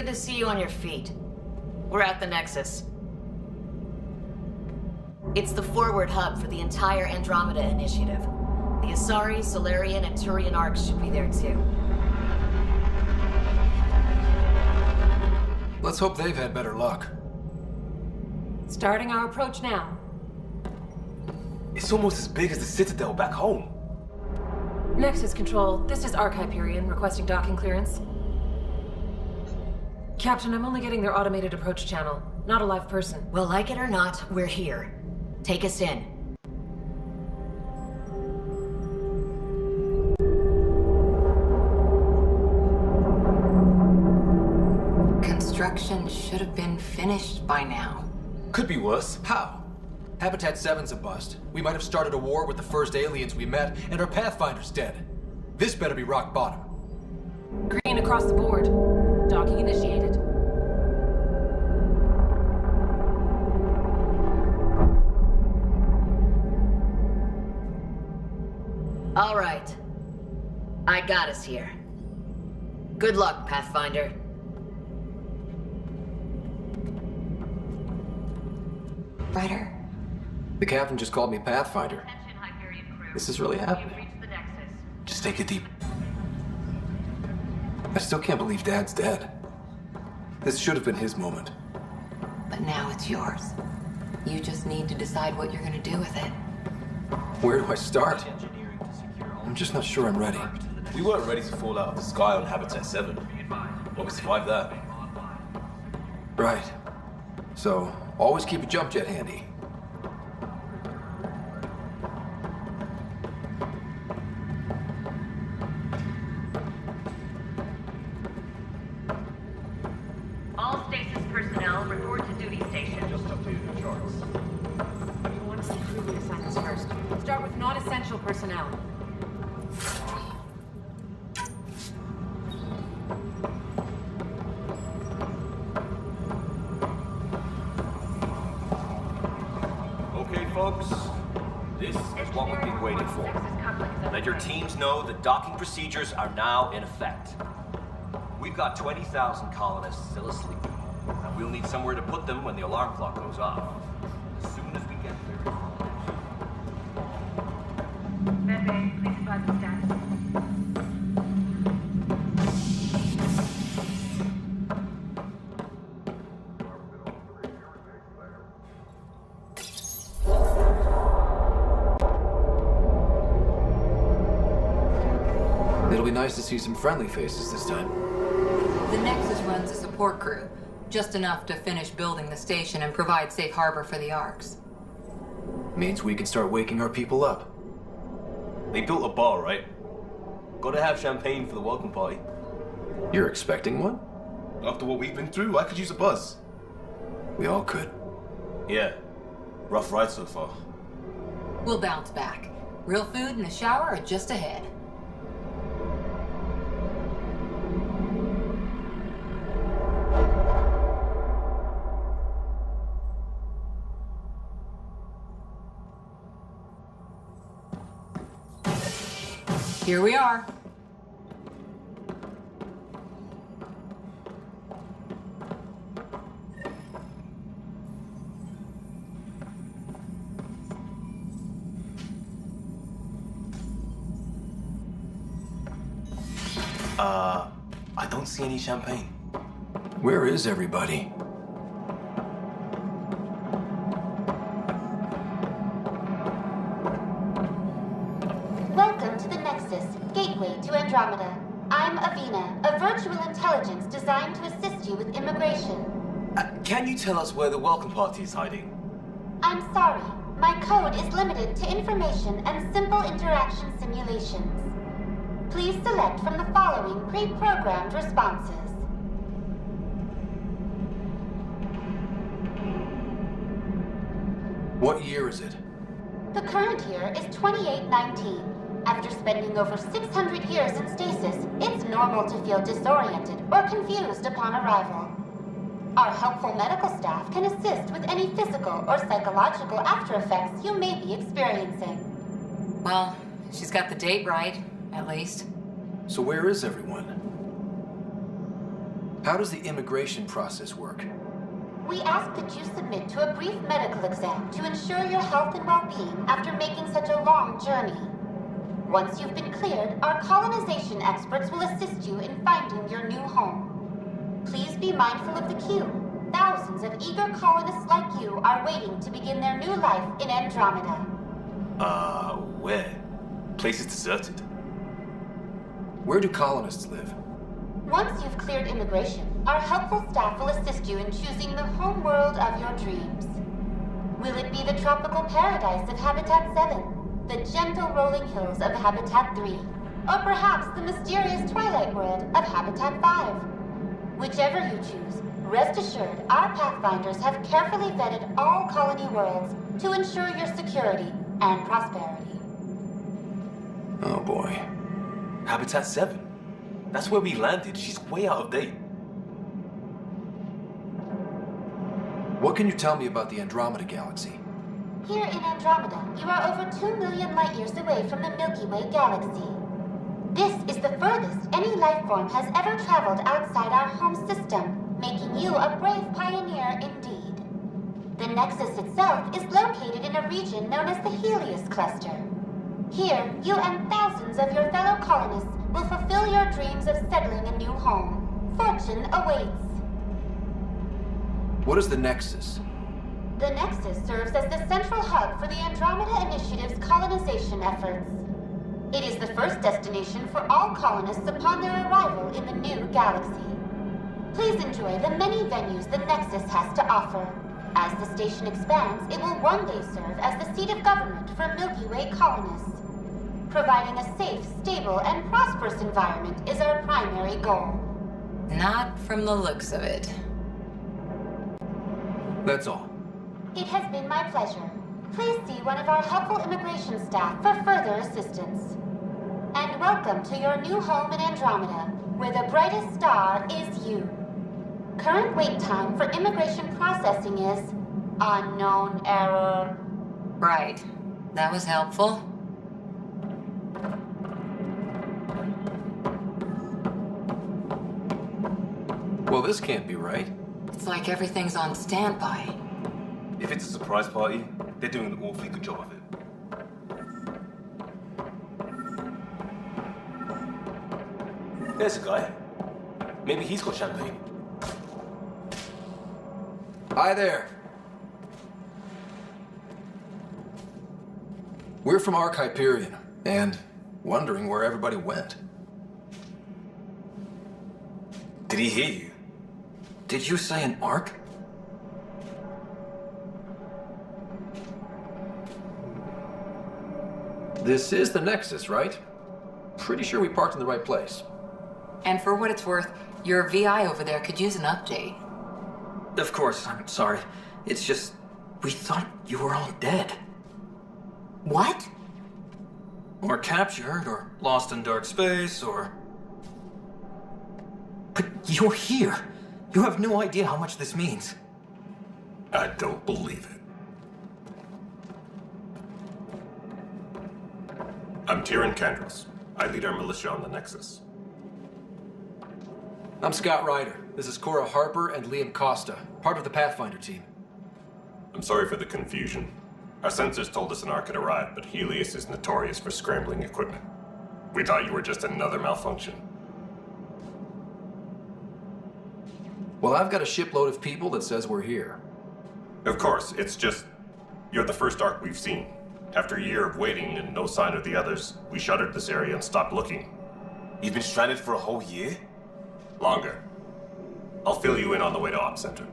Good to see you on your feet. We're at the Nexus. It's the forward hub for the entire Andromeda Initiative. The Asari, Solarian, and Turian arcs should be there too. Let's hope they've had better luck. Starting our approach now. It's almost as big as the Citadel back home. Nexus Control, this is Hyperion requesting docking clearance. Captain, I'm only getting their automated approach channel, not a live person. Well, like it or not, we're here. Take us in. Construction should have been finished by now. Could be worse. How? Habitat 7's a bust. We might have started a war with the first aliens we met, and our Pathfinder's dead. This better be rock bottom. Green across the board. Docking initiated. All right. I got us here. Good luck, Pathfinder. Ryder? The captain just called me Pathfinder. Attention, Hyperion crew. This is really happening. You've reached the Nexus. Just take it deep. I still can't believe Dad's dead. This should have been his moment. But now it's yours. You just need to decide what you're gonna do with it. Where do I start? I'm just not sure I'm ready. We weren't ready to fall out of the sky on Habitat 7. But we survived that. Right. So, always keep a jump jet handy. All stasis personnel report to duty station. Just updated the charts. We want to see crew assignments first. Start with non-essential personnel. Okay, folks. This is what we've been waiting for. Let your teams know that docking procedures are now in effect. We've got 20,000 colonists still asleep, and we'll need somewhere to put them when the alarm clock goes off. As soon as we get there. Pepe, please advise the status. It'll be nice to see some friendly faces this time. The Nexus runs a support crew, just enough to finish building the station and provide safe harbor for the arcs. Means we can start waking our people up. They built a bar, right? Gotta have champagne for the welcome party. You're expecting one? After what we've been through, I could use a buzz. We all could. Yeah. Rough ride so far. We'll bounce back. Real food and a shower are just ahead. Here we are. I don't see any champagne. Where is everybody? Welcome to the Nexus, gateway to Andromeda. I'm Avina, a virtual intelligence designed to assist you with immigration. Can you tell us where the welcome party is hiding? I'm sorry, my code is limited to information and simple interaction simulations. Please select from the following pre-programmed responses. What year is it? The current year is 2819. After spending over 600 years in stasis, it's normal to feel disoriented or confused upon arrival. Our helpful medical staff can assist with any physical or psychological after effects you may be experiencing. Well, she's got the date right, at least. So where is everyone? How does the immigration process work? We ask that you submit to a brief medical exam to ensure your health and well-being after making such a long journey. Once you've been cleared, our colonization experts will assist you in finding your new home. Please be mindful of the queue. Thousands of eager colonists like you are waiting to begin their new life in Andromeda. Where? Place is deserted. Where do colonists live? Once you've cleared immigration, our helpful staff will assist you in choosing the home world of your dreams. Will it be the tropical paradise of Habitat 7, the gentle rolling hills of Habitat 3, or perhaps the mysterious twilight world of Habitat 5? Whichever you choose, rest assured our Pathfinders have carefully vetted all colony worlds to ensure your security and prosperity. Oh boy. Habitat 7. That's where we landed. She's way out of date. What can you tell me about the Andromeda Galaxy? Here in Andromeda, you are over 2 million light years away from the Milky Way galaxy. This is the furthest any life form has ever traveled outside our home system, making you a brave pioneer indeed. The Nexus itself is located in a region known as the Helios Cluster. Here, you and thousands of your fellow colonists will fulfill your dreams of settling a new home. Fortune awaits. What is the Nexus? The Nexus serves as the central hub for the Andromeda Initiative's colonization efforts. It is the first destination for all colonists upon their arrival in the new galaxy. Please enjoy the many venues the Nexus has to offer. As the station expands, it will one day serve as the seat of government for Milky Way colonists. Providing a safe, stable, and prosperous environment is our primary goal. Not from the looks of it. That's all. It has been my pleasure. Please see one of our helpful immigration staff for further assistance. And welcome to your new home in Andromeda, where the brightest star is you. Current wait time for immigration processing is unknown error. Right. That was helpful. Well, this can't be right. It's like everything's on standby. If it's a surprise party, they're doing an awfully good job of it. There's a guy. Maybe he's got champagne. Hi there. We're from Ark Hyperion, and wondering where everybody went. Did he hear you? Did you say an Ark? This is the Nexus, right? Pretty sure we parked in the right place. And for what it's worth, your VI over there could use an update. Of course, I'm sorry. It's just, we thought you were all dead. What? Or captured, or lost in dark space, or... But you're here. You have no idea how much this means. I don't believe it. I'm Kandros. I lead our militia on the Nexus. I'm Scott Ryder. This is Cora Harper and Liam Costa, part of the Pathfinder team. I'm sorry for the confusion. Our sensors told us an Ark had arrived, but Helios is notorious for scrambling equipment. We thought you were just another malfunction. Well, I've got a shipload of people that says we're here. Of course, it's just... you're the first Ark we've seen. After a year of waiting and no sign of the others, we shuttered this area and stopped looking. You've been stranded for a whole year? Longer. I'll fill you in on the way to Op Center.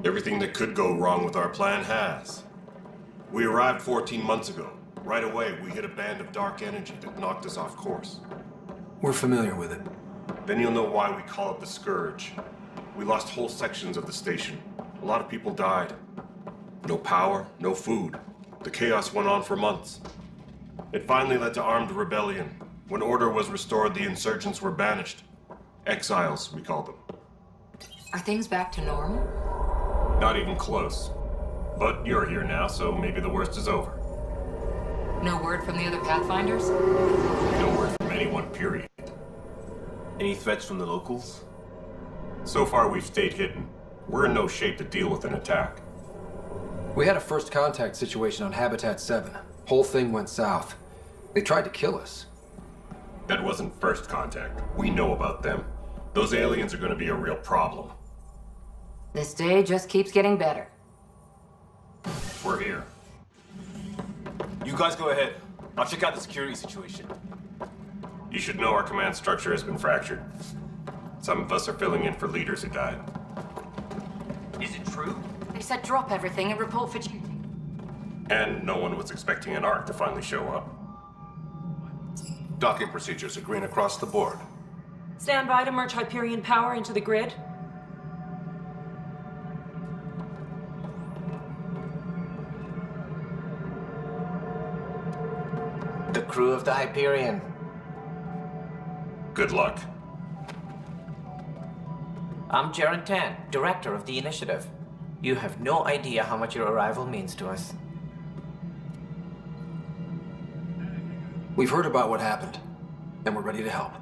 Everything that could go wrong with our plan has. We arrived 14 months ago. Right away, we hit a band of dark energy that knocked us off course. We're familiar with it. Then you'll know why we call it the Scourge. We lost whole sections of the station. A lot of people died. No power, no food. The chaos went on for months. It finally led to armed rebellion. When order was restored, the insurgents were banished. Exiles, we call them. Are things back to normal? Not even close. But you're here now, so maybe the worst is over. No word from the other Pathfinders? No word from anyone, period. Any threats from the locals? So far, we've stayed hidden. We're in no shape to deal with an attack. We had a first contact situation on Habitat 7. Whole thing went south. They tried to kill us. That wasn't first contact. We know about them. Those aliens are going to be a real problem. This day just keeps getting better. We're here. You guys go ahead. I'll check out the security situation. You should know our command structure has been fractured. Some of us are filling in for leaders who died. Is it true? They said drop everything and report for duty. And no one was expecting an Ark to finally show up. Docking procedures are green across the board. Stand by to merge Hyperion power into the grid. The crew of the Hyperion. Good luck. I'm Jaren Tan, director of the initiative. You have no idea how much your arrival means to us. We've heard about what happened, and we're ready to help.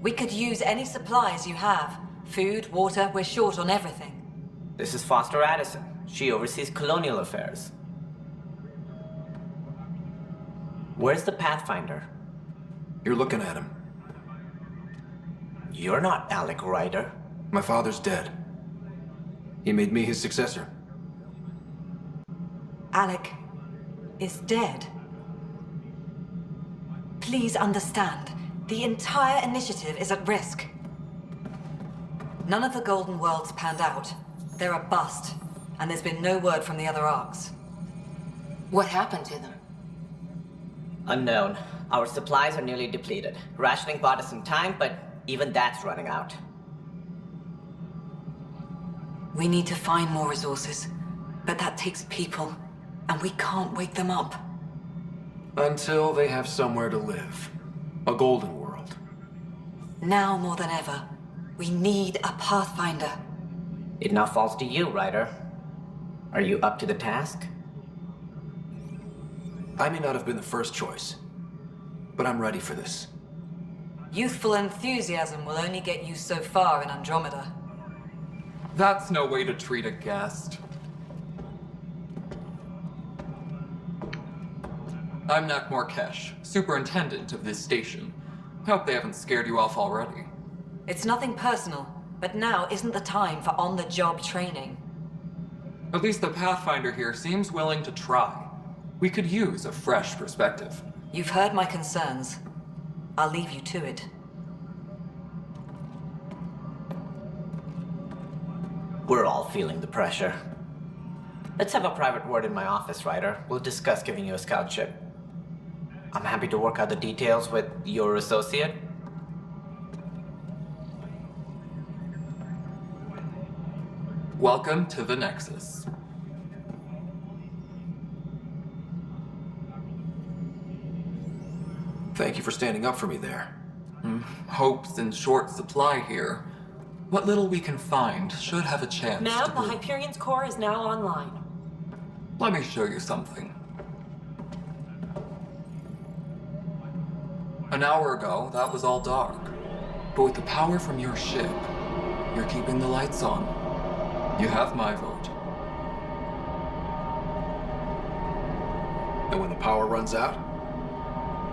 We could use any supplies you have. Food, water, we're short on everything. This is Foster Addison. She oversees colonial affairs. Where's the Pathfinder? You're looking at him. You're not Alec Ryder. My father's dead. He made me his successor. Alec is dead. Please understand, the entire initiative is at risk. None of the Golden Worlds panned out. They're a bust, and there's been no word from the other arcs. What happened to them? Unknown. Our supplies are nearly depleted. Rationing bought us some time, but even that's running out. We need to find more resources, but that takes people, and we can't wake them up. Until they have somewhere to live. A golden world. Now more than ever, we need a Pathfinder. It now falls to you, Ryder. Are you up to the task? I may not have been the first choice, but I'm ready for this. Youthful enthusiasm will only get you so far in Andromeda. That's no way to treat a guest. I'm Nak Morkesh, superintendent of this station. Hope they haven't scared you off already. It's nothing personal, but now isn't the time for on-the-job training. At least the Pathfinder here seems willing to try. We could use a fresh perspective. You've heard my concerns. I'll leave you to it. We're all feeling the pressure. Let's have a private word in my office, Ryder. We'll discuss giving you a scout ship. I'm happy to work out the details with your associate. Welcome to the Nexus. Thank you for standing up for me there. Hope's in short supply here. What little we can find should have a chance Ma'am, to the prove- Hyperion's core is now online. Let me show you something. An hour ago, that was all dark. But with the power from your ship, you're keeping the lights on. You have my vote. And when the power runs out?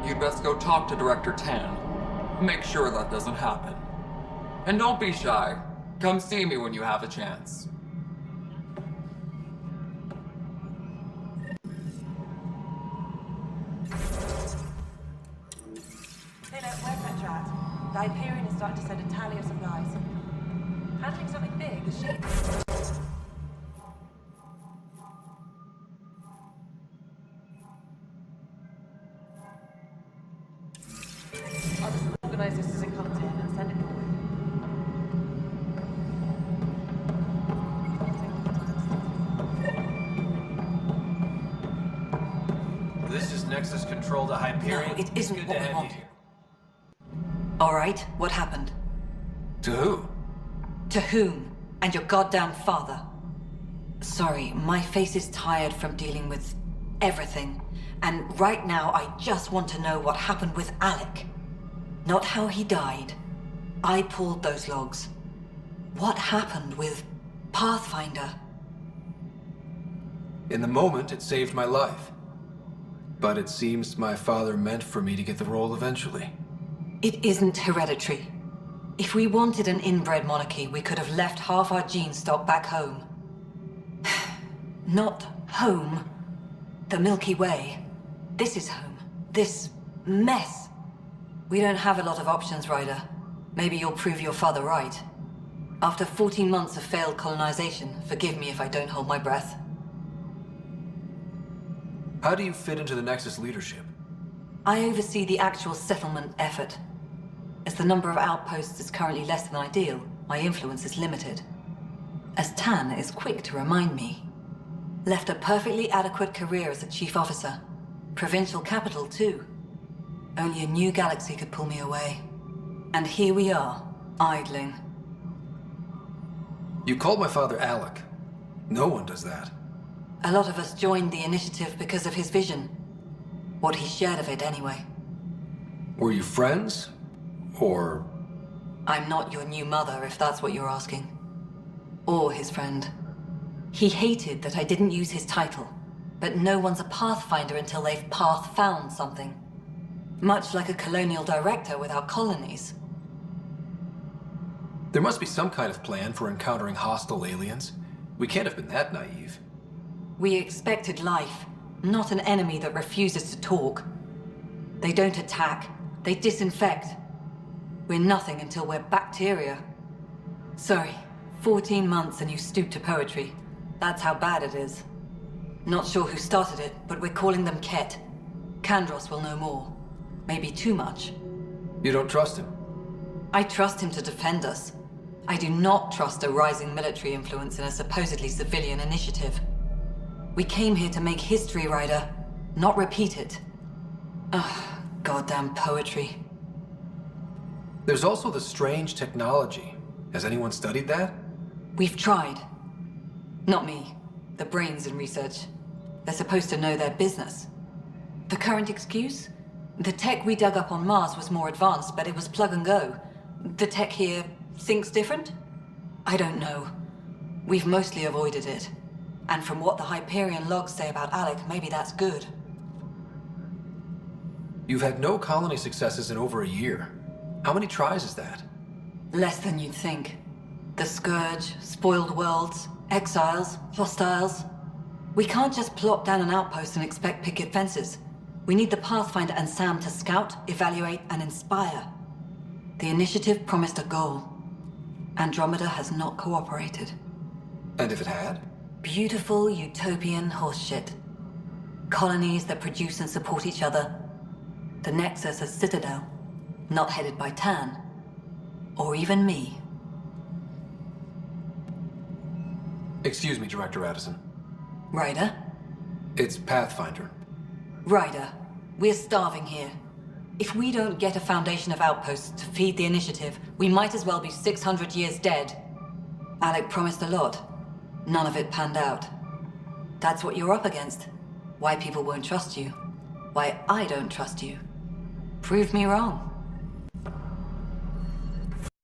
You'd best go talk to Director Tan. Make sure that doesn't happen. And don't be shy. Come see me when you have a chance. Taylor, where's Metro at? The Hyperion is starting to send a tally of supplies. Handling something big, is she? I'll just organize this as it comes in and send it your way. This is Nexus Control to Hyperion. No, it isn't Good what to we have want. you here. All right, what happened? To who? To whom? And your goddamn father. Sorry, my face is tired from dealing with everything. And right now, I just want to know what happened with Alec. Not how he died. I pulled those logs. what happened with Pathfinder? In the moment, it saved my life. But it seems my father meant for me to get the role eventually. It isn't hereditary. If we wanted an inbred monarchy, we could have left half our gene stock back home. Not home. The Milky Way. This is home. This mess. We don't have a lot of options, Ryder. Maybe you'll prove your father right. After 14 months of failed colonization, forgive me if I don't hold my breath. How do you fit into the Nexus leadership? I oversee the actual settlement effort. As the number of outposts is currently less than ideal, my influence is limited. As Tan is quick to remind me. Left a perfectly adequate career as a chief officer. Provincial capital, too. Only a new galaxy could pull me away. And here we are, idling. You called my father Alec. No one does that. A lot of us joined the initiative because of his vision. What he shared of it, anyway. Were you friends? Or... I'm not your new mother, if that's what you're asking. Or his friend. He hated that I didn't use his title. But no one's a Pathfinder until they've path-found something. Much like a colonial director without colonies. There must be some kind of plan for encountering hostile aliens. We can't have been that naive. We expected life, not an enemy that refuses to talk. They don't attack, they disinfect. We're nothing until we're bacteria. Sorry, 14 months and you stoop to poetry. That's how bad it is. Not sure who started it, but we're calling them Ket. Kandros will know more. Maybe too much. You don't trust him? I trust him to defend us. I do not trust a rising military influence in a supposedly civilian initiative. We came here to make history, Ryder, not repeat it. Ugh, goddamn poetry. There's also the strange technology. Has anyone studied that? We've tried. Not me. The brains in research. They're supposed to know their business. The current excuse? The tech we dug up on Mars was more advanced, but it was plug and go. The tech here thinks different? I don't know. We've mostly avoided it. And from what the Hyperion logs say about Alec, maybe that's good. You've had no colony successes in over a year. How many tries is that? Less than you'd think. The Scourge, spoiled worlds, exiles, hostiles. We can't just plop down an outpost and expect picket fences. We need the Pathfinder and Sam to scout, evaluate, and inspire. The initiative promised a goal. Andromeda has not cooperated. And if it had? Beautiful utopian horseshit. Colonies that produce and support each other. The Nexus a citadel, not headed by Tan. Or even me. Excuse me, Director Addison. Ryder? It's Pathfinder. Ryder, we're starving here. If we don't get a foundation of outposts to feed the initiative, we might as well be 600 years dead. Alec promised a lot. None of it panned out. That's what you're up against. Why people won't trust you. Why I don't trust you. Prove me wrong.